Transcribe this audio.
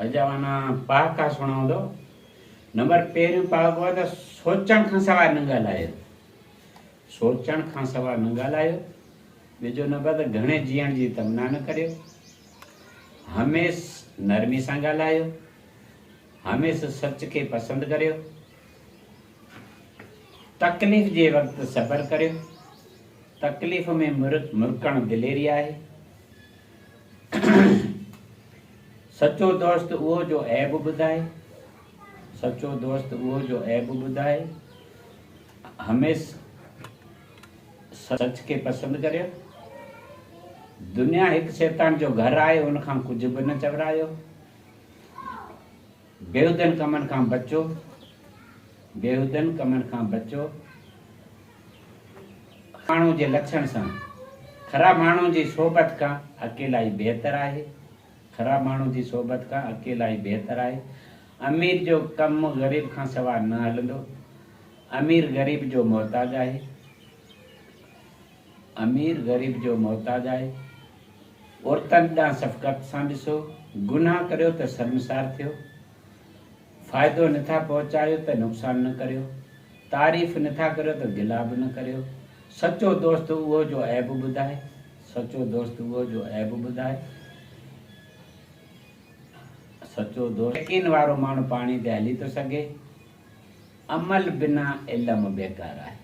अजावाना पाक का सुनाओ दो। नंबर पहिरियों पाक हुआ त सोचण खां सवाइ न ॻाल्हायो। सोचण खां सवाइ न ॻाल्हायो। ॿियो नंबर त घणे जीअण जी तमना न करियो। हमेश नरमी सां ॻाल्हायो। हमेशा सच खे पसंदि करियो। तकलीफ़ जे वक़्तु सब्र करियो। तकलीफ़ में मुरकण दिलेरी आहे। सचो दोस्त उहो जो ऐब ॿुधाए। सचो दोस्त उहो जो ऐब ॿुधाए। हमेशा सच खे पसंदि करियो। दुनिया हिकु शैतान जो घर आहे, उनखां कुझु बि न चवरायो। बेहुदनि कमनि खां बचो। बेहुदनि कमनि खां बचो। माण्हू जे लक्षण सां ख़राब माण्हू जी सोबत खां अकेलाई बहितर आहे। ख़राब माण्हू जी सोबत खां अकेलाई बहितर आहे। अमीर जो कमु ग़रीब खां सवाइ न हलंदो। अमीर ग़रीब जो मोहताज आहे। अमीर ग़रीब जो मोहताज आहे। औरतनि ॾांहुं शफ़क़त सां ॾिसो। गुनाह करियो त शर्मसार थियो। फ़ाइदो नथा पहुचायो त नुक़सान न करियो। तारीफ़ नथा करियो त गिला बि न करियो। सचो दोस्त उहो जो ऐब ॿुधाए। सचो दोस्त उहो जो ऐब ॿुधाए। सचो दोस्त यकीन वारो माण्हू पाणी ते हली थो सघे। अमल बिना इल्म बेकार आहे।